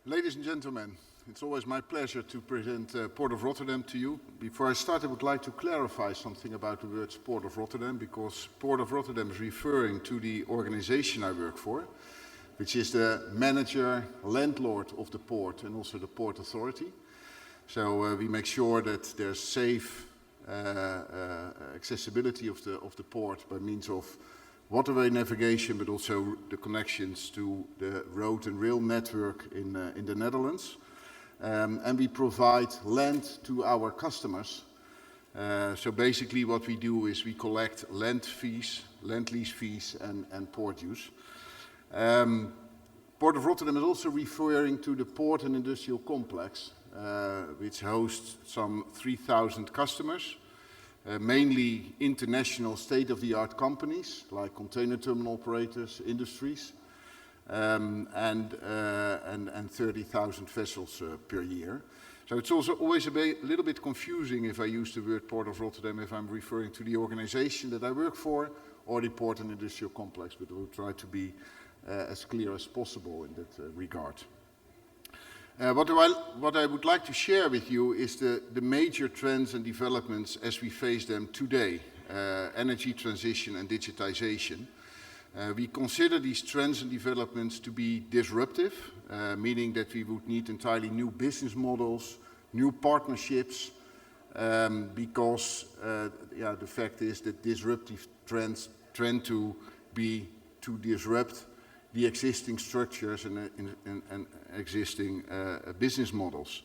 Ladies and gentlemen, it's always my pleasure to present Port of Rotterdam to you. Before I start, I would like to clarify something about the words Port of Rotterdam, because Port of Rotterdam is referring to the organization I work for, which is the manager, landlord of the port and also the Port Authority. So we make sure that there's safe accessibility of the port by means of waterway navigation, but also the connections to the road and rail network in the Netherlands. And we provide land to our customers. So basically what we do is we collect land fees, land lease fees and port use. Port of Rotterdam is also referring to the port and industrial complex, which hosts some 3,000 customers. Mainly international state-of-the-art companies like container terminal operators, industries, and 30,000 vessels per year. So it's also always a little bit confusing if I use the word Port of Rotterdam if I'm referring to the organization that I work for or the port and industrial complex, but we'll try to be as clear as possible in that regard. What I would like to share with you is the major trends and developments as we face them today, energy transition and digitization. We consider these trends and developments to be disruptive, meaning that we would need entirely new business models, new partnerships, because the fact is that disruptive trends trend to disrupt the existing structures and existing business models.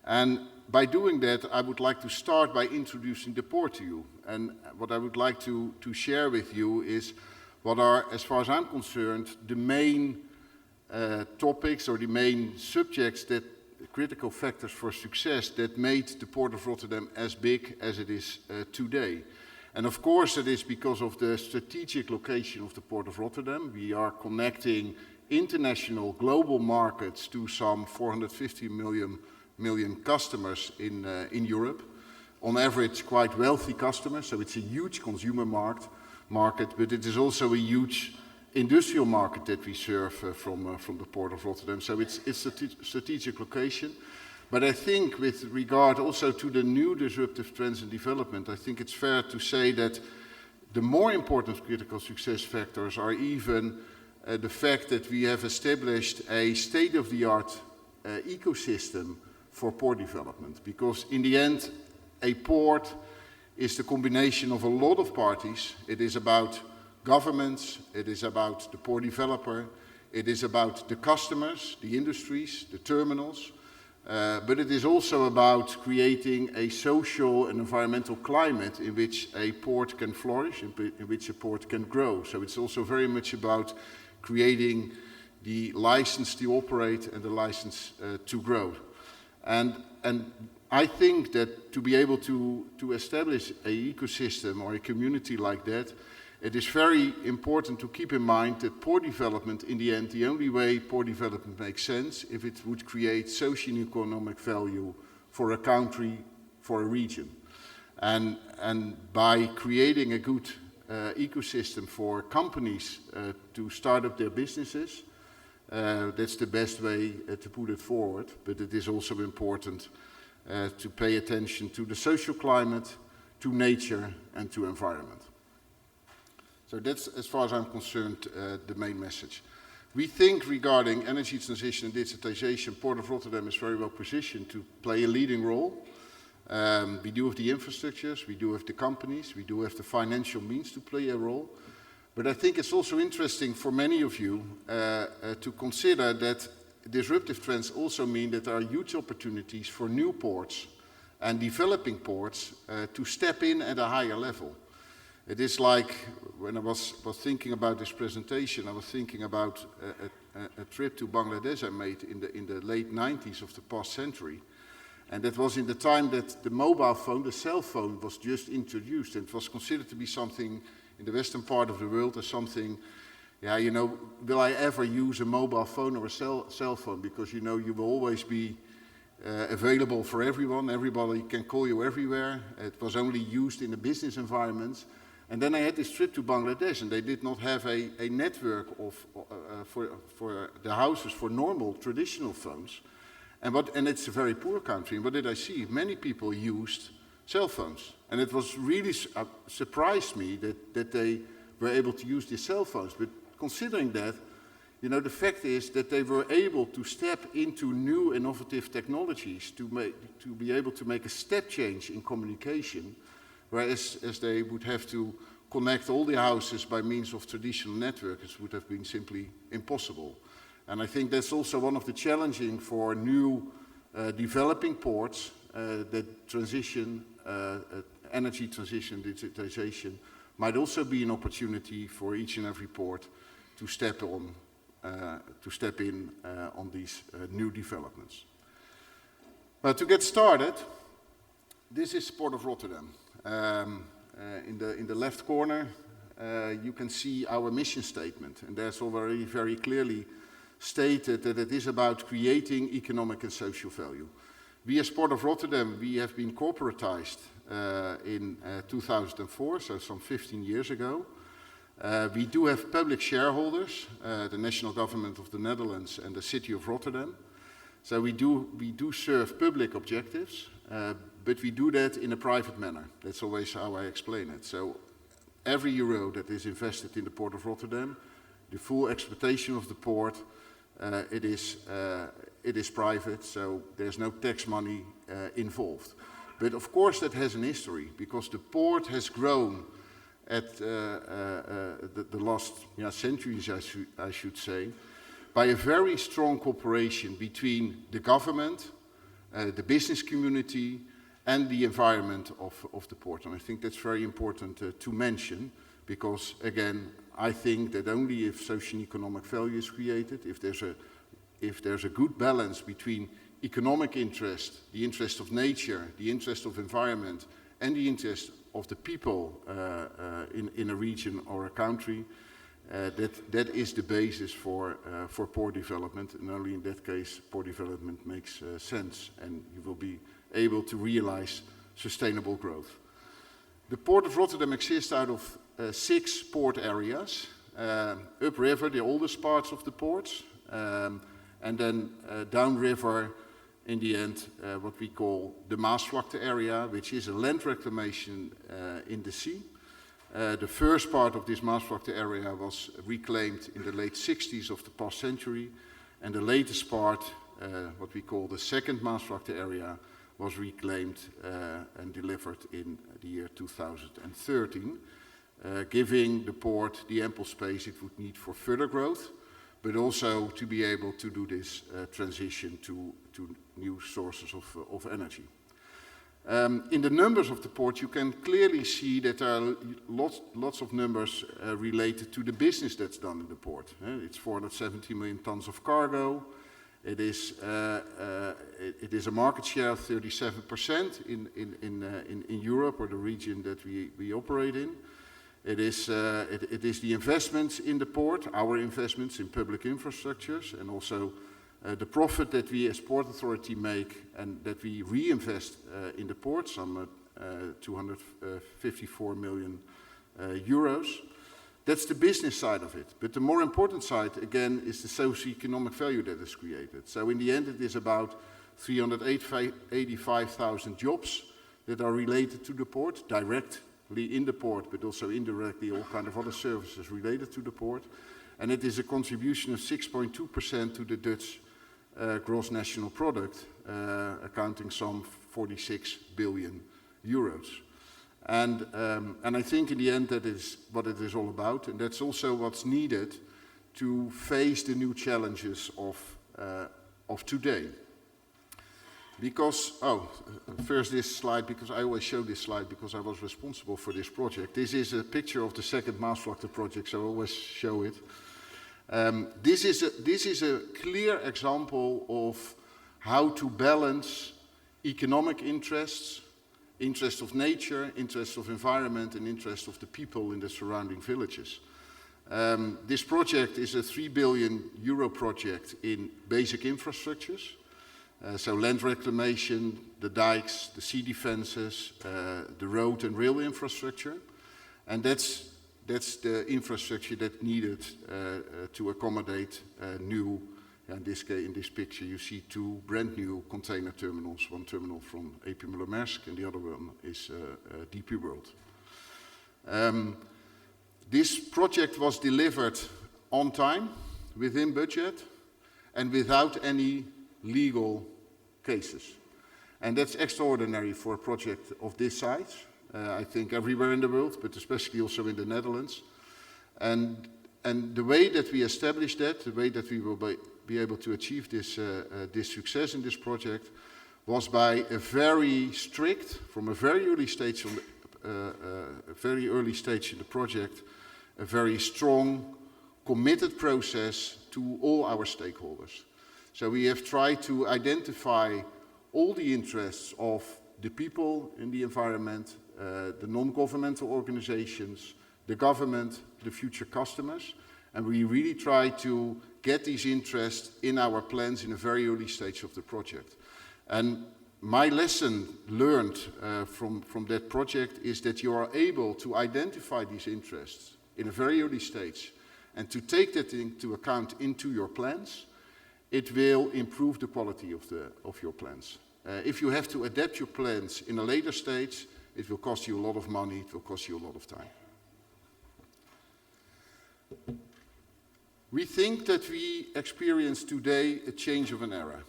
And by doing that, I would like to start by introducing the port to you. And what I would like to share with you is what are, as far as I'm concerned, the main topics or the main subjects that critical factors for success that made the Port of Rotterdam as big as it is today. And of course, it is because of the strategic location of the Port of Rotterdam. We are connecting international global markets to some 450 million customers in Europe. On average, quite wealthy customers, so it's a huge consumer market, but it is also a huge industrial market that we serve from the Port of Rotterdam. So it's a strategic location. But I think with regard also to the new disruptive trends and development, I think it's fair to say that the more important critical success factors are even the fact that we have established a state-of-the-art ecosystem for port development. Because in the end, a port is the combination of a lot of parties. It is about governments, it is about the port developer, it is about the customers, the industries, the terminals. But it is also about creating a social and environmental climate in which a port can flourish, in which a port can grow. So it's also very much about creating the license to operate and the license to grow. And I think that to be able to establish an ecosystem or a community like that, it is very important to keep in mind that port development, in the end, the only way port development makes sense if it would create social and economic value for a country, for a region. And by creating a good ecosystem for companies to start up their businesses, that's the best way to put it forward. But it is also important to pay attention to the social climate, to nature and to environment. So that's, as far as I'm concerned, the main message. We think regarding energy transition and digitization, Port of Rotterdam is very well positioned to play a leading role. We do have the infrastructures, we do have the companies, we do have the financial means to play a role. But I think it's also interesting for many of you to consider that disruptive trends also mean that there are huge opportunities for new ports and developing ports to step in at a higher level. It is like, when I was thinking about this presentation, I was thinking about a trip to Bangladesh I made in the late 90s of the past century. And that was in the time that the mobile phone, the cell phone, was just introduced. And it was considered to be something in the western part of the world as something, will I ever use a mobile phone or a cell phone? Because, you will always be available for everyone. Everybody can call you everywhere. It was only used in a business environment. And then I had this trip to Bangladesh, and they did not have a network for the houses for normal traditional phones. And it's a very poor country. And what did I see? Many people used cell phones. And it was really surprised me that they were able to use these cell phones. But considering that, you know, the fact is that they were able to step into new innovative technologies to be able to make a step change in communication, whereas they would have to connect all the houses by means of traditional networks, it would have been simply impossible. And I think that's also one of the challenging for new developing ports, that transition, energy transition, digitization, might also be an opportunity for each and every port to step in on these new developments. But to get started, this is Port of Rotterdam. In the left corner, you can see our mission statement, and there's already very clearly stated that it is about creating economic and social value. We as Port of Rotterdam, we have been corporatized in 2004, so some 15 years ago. We do have public shareholders, the national government of the Netherlands and the city of Rotterdam. So we do serve public objectives, but we do that in a private manner. That's always how I explain it. So every euro that is invested in the Port of Rotterdam, the full exploitation of the port, it is private, so there's no tax money involved. But of course that has an history, because the port has grown at the last centuries, I should say, by a very strong cooperation between the government, the business community, and the environment of the port. And I think that's very important to mention, because again, I think that only if social and economic value is created, if there's a good balance between economic interest, the interest of nature, the interest of environment, and the interest of the people in a region or a country, that is the basis for port development, and only in that case port development makes sense, and you will be able to realize sustainable growth. The Port of Rotterdam exists out of 6 port areas, upriver, the oldest parts of the ports, and then downriver, in the end, what we call the Maasvlakte area, which is a land reclamation in the sea. The first part of this Maasvlakte area was reclaimed in the late 60s of the past century, and the latest part, what we call the second Maasvlakte area, was reclaimed and delivered in the year 2013, giving the port the ample space it would need for further growth, but also to be able to do this transition to new sources of energy. In the numbers of the port, you can clearly see that there are lots of numbers related to the business that's done in the port. It's 470 million tons of cargo. It is a market share of 37% in Europe, or the region that we operate in. It is the investments in the port, our investments in public infrastructures, and also the profit that we as Port Authority make and that we reinvest in the port, some 254 million euros. That's the business side of it. But the more important side, again, is the socio-economic value that is created. So in the end, it is about 385,000 jobs that are related to the port, directly in the port, but also indirectly all kind of other services related to the port. And it is a contribution of 6.2% to the Dutch gross national product, accounting some 46 billion euros. And I think in the end that is what it is all about, and that's also what's needed to face the new challenges of today. Because, first this slide, because I always show this slide because I was responsible for this project. This is a picture of the second Maasvlakte project, so I always show it. This is a clear example of how to balance economic interests, interest of nature, interest of environment, and interest of the people in the surrounding villages. This project is a 3 billion euro project in basic infrastructures. So land reclamation, the dikes, the sea defenses, the road and rail infrastructure. And that's the infrastructure that's needed to accommodate new, in this case, in this picture you see two brand new container terminals, one terminal from A.P. Møller-Mærsk and the other one is DP World. This project was delivered on time, within budget, and without any legal cases. And that's extraordinary for a project of this size. I think everywhere in the world, but especially also in the Netherlands. And the way that we established that, the way that we will be able to achieve this, this success in this project, was by a very strict, from a very early stage, in the project, a very strong, committed process to all our stakeholders. So we have tried to identify all the interests of the people in the environment, the non-governmental organizations, the government, the future customers, and we really try to get these interests in our plans in a very early stage of the project. And my lesson learned from that project is that you are able to identify these interests in a very early stage and to take that into account into your plans. It will improve the quality of your plans. If you have to adapt your plans in a later stage, it will cost you a lot of money, it will cost you a lot of time. We think that we experience today a change of an era.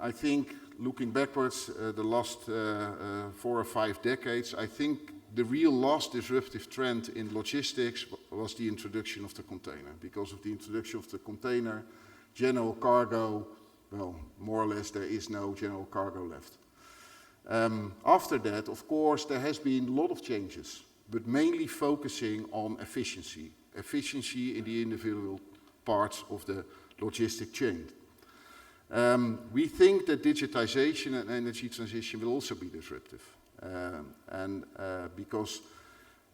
I think, looking backwards, the last 4 or 5 decades, I think the real last disruptive trend in logistics was the introduction of the container. Because of the introduction of the container, general cargo, well, more or less there is no general cargo left. After that, of course, there has been a lot of changes, but mainly focusing on efficiency. Efficiency in the individual parts of the logistic chain. We think that digitization and energy transition will also be disruptive. Because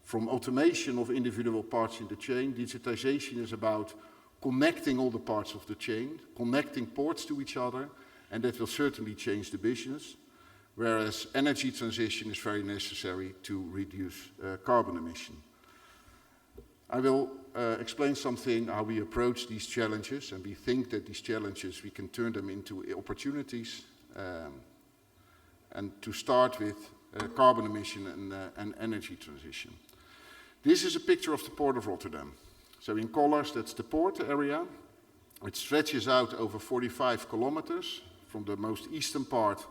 from automation of individual parts in the chain, digitization is about connecting all the parts of the chain, connecting ports to each other, and that will certainly change the business. Whereas energy transition is very necessary to reduce carbon emission. I will explain something how we approach these challenges, and we think that these challenges, we can turn them into opportunities. And to start with carbon emission and energy transition. This is a picture of the port of Rotterdam. So in colors, that's the port area. It stretches out over 45 kilometers from the most eastern part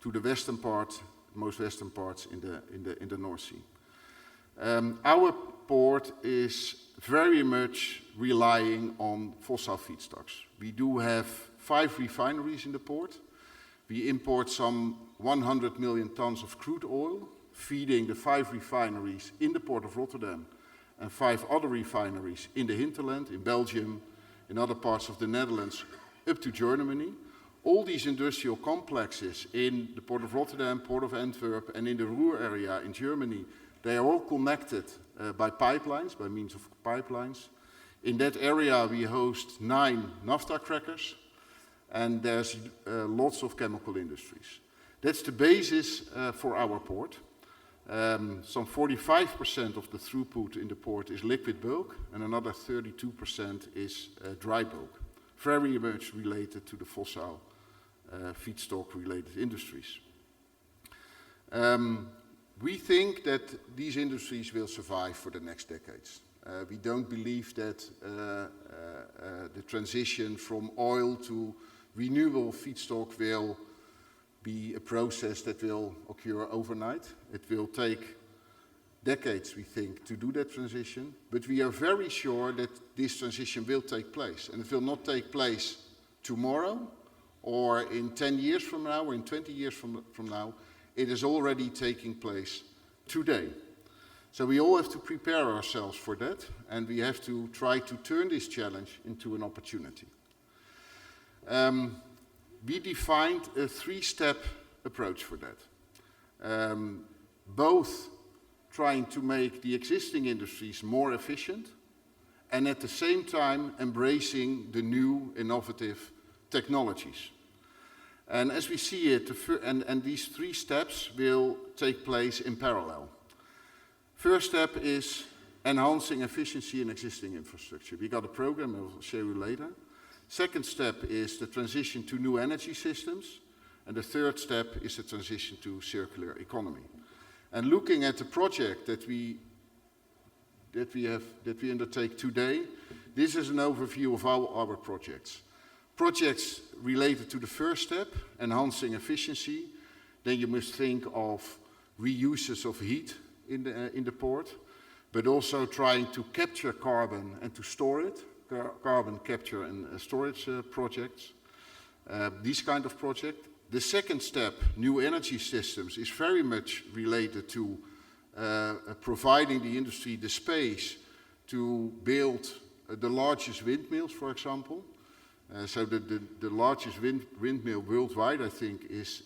to the western part, most western parts in the North Sea. Our port is very much relying on fossil feedstocks. We do have 5 refineries in the port. We import some 100 million tons of crude oil, feeding the 5 refineries in the port of Rotterdam and 5 other refineries in the hinterland, in Belgium, in other parts of the Netherlands, up to Germany. All these industrial complexes in the port of Rotterdam, port of Antwerp, and in the Ruhr area in Germany, they are all connected by pipelines, by means of pipelines. In that area we host 9 naphtha crackers, and there's lots of chemical industries. That's the basis for our port. Some 45% of the throughput in the port is liquid bulk, and another 32% is dry bulk, very much related to the fossil feedstock-related industries. We think that these industries will survive for the next decades. We don't believe that the transition from oil to renewable feedstock will be a process that will occur overnight. It will take decades, we think, to do that transition, but we are very sure that this transition will take place, and it will not take place tomorrow, or in 10 years from now, or in 20 years from now. It is already taking place today. So we all have to prepare ourselves for that, and we have to try to turn this challenge into an opportunity. We defined a 3-step approach for that. Both trying to make the existing industries more efficient, and at the same time embracing the new innovative technologies. And as we see it, and these 3 steps will take place in parallel. First step is enhancing efficiency in existing infrastructure. We got a program I'll show you later. Second step is the transition to new energy systems. And the third step is the transition to circular economy. And looking at the project that we undertake today, this is an overview of our projects. Projects related to the first step, enhancing efficiency. Then you must think of reuses of heat in the port, but also trying to capture carbon and to store it, carbon capture and storage projects, these kind of projects. The second step, new energy systems, is very much related to providing the industry the space to build the largest windmills, for example. So the largest windmill worldwide, I think, is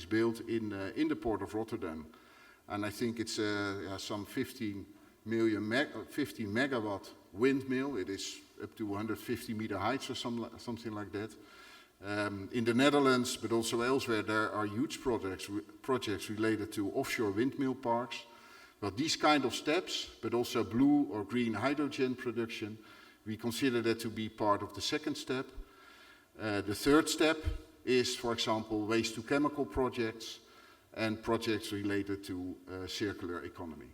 built in the port of Rotterdam. And I think it's some 15 megawatt windmill. It is up to 150 meter heights or something like that. In the Netherlands, but also elsewhere, there are huge projects related to offshore windmill parks. But these kind of steps, but also blue or green hydrogen production, we consider that to be part of the second step. The third step is, for example, waste to chemical projects and projects related to circular economy.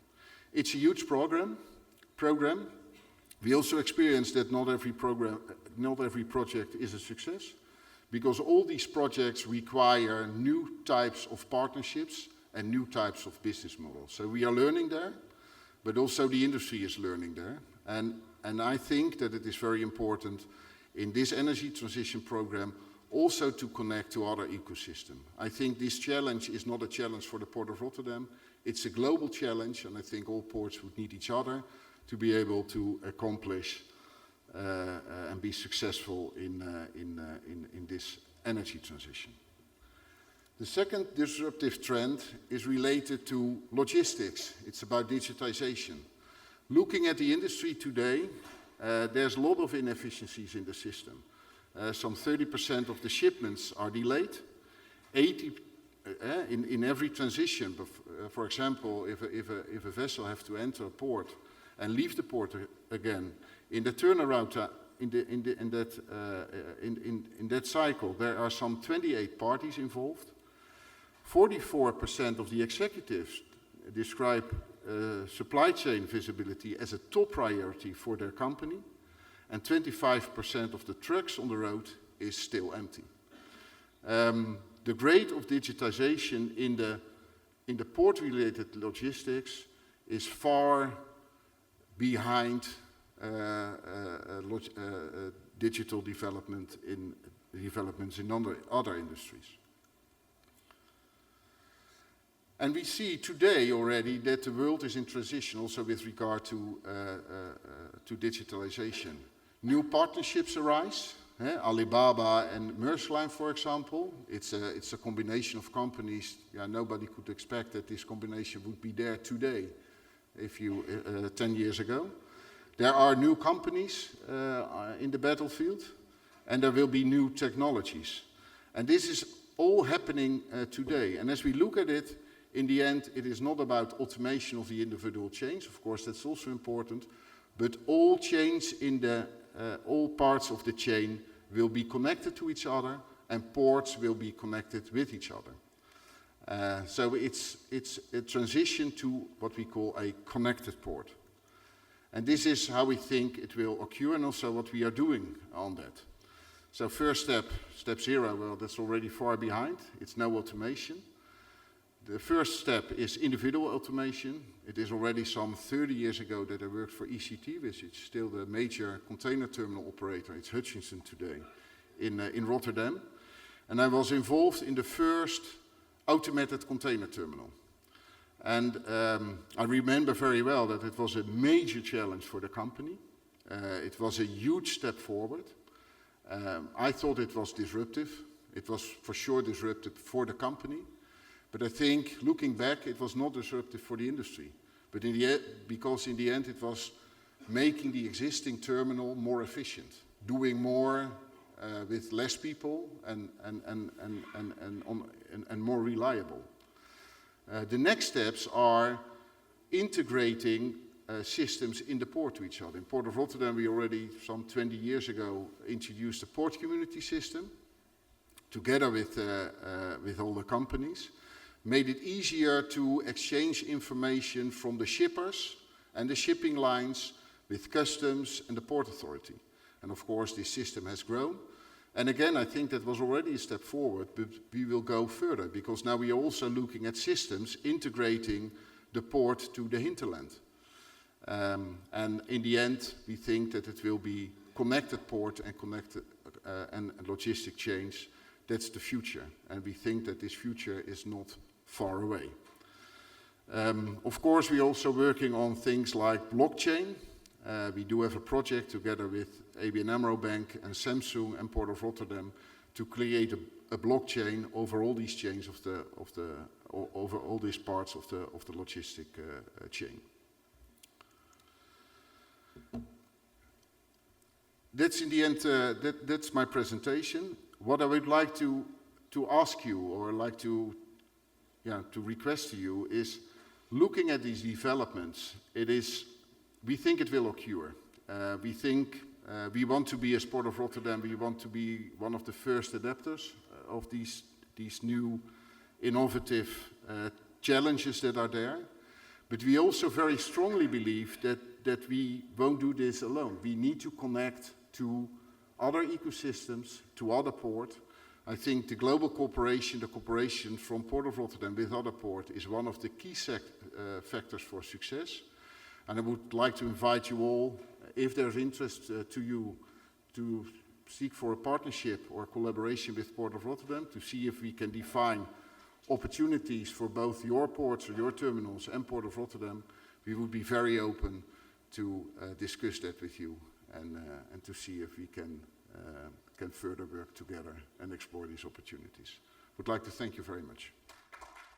It's a huge program. We also experience that not every project is a success, because all these projects require new types of partnerships and new types of business models. So we are learning there, but also the industry is learning there. And I think that it is very important in this energy transition program also to connect to other ecosystems. I think this challenge is not a challenge for the Port of Rotterdam. It's a global challenge, and I think all ports would need each other to be able to accomplish and be successful in this energy transition. The second disruptive trend is related to logistics. It's about digitization. Looking at the industry today, there's a lot of inefficiencies in the system. Some 30% of the shipments are delayed. In every transition, for example, if a vessel has to enter a port and leave the port again, in the turnaround in that cycle, there are some 28 parties involved. 44% of the executives describe supply chain visibility as a top priority for their company, and 25% of the trucks on the road is still empty. The rate of digitization in the port-related logistics is far behind digital developments in other industries. And we see today already that the world is in transition also with regard to digitalization. New partnerships arise. Alibaba and Maersk Line, for example. It's a combination of companies. Nobody could expect that this combination would be there today, 10 years ago. There are new companies in the battlefield, and there will be new technologies. And this is all happening today. And as we look at it, in the end, it is not about automation of the individual chains. Of course, that's also important. But all chains in all parts of the chain will be connected to each other, and ports will be connected with each other. So it's a transition to what we call a connected port. And this is how we think it will occur, and also what we are doing on that. So first step, step 0, well, that's already far behind. It's no automation. The first step is individual automation. It is already some 30 years ago that I worked for ECT, which is still the major container terminal operator. It's Hutchinson today in Rotterdam. And I was involved in the first automated container terminal. And I remember very well that it was a major challenge for the company. It was a huge step forward. I thought it was disruptive. It was for sure disruptive for the company. But I think, looking back, it was not disruptive for the industry. But because in the end it was making the existing terminal more efficient, doing more with less people and more reliable. The next steps are integrating systems in the port to each other. In Port of Rotterdam, we already, some 20 years ago, introduced a port community system together with all the companies, made it easier to exchange information from the shippers and the shipping lines with customs and the port authority. And of course, this system has grown. And again, I think that was already a step forward, but we will go further, because now we are also looking at systems integrating the port to the hinterland. And in the end, we think that it will be connected port and connected and logistic chains. That's the future, and we think that this future is not far away. Of course, we're also working on things like blockchain. We do have a project together with ABN AMRO Bank and Samsung and Port of Rotterdam to create a blockchain over all these chains over all these parts of the logistic chain. That's in the end. That's my presentation. What I would like to ask you, or like to request to you, is looking at these developments. We think it will occur. We think we want to be, as Port of Rotterdam, we want to be one of the first adapters of these new innovative challenges that are there. But we also very strongly believe that we won't do this alone. We need to connect to other ecosystems, to other ports. I think the global cooperation, the cooperation from Port of Rotterdam with other ports, is one of the key factors for success. And I would like to invite you all, if there's interest to you, to seek for a partnership or collaboration with Port of Rotterdam, to see if we can define opportunities for both your ports or your terminals and Port of Rotterdam. We would be very open to discuss that with you and to see if we can further work together and explore these opportunities. Would like to thank you very much.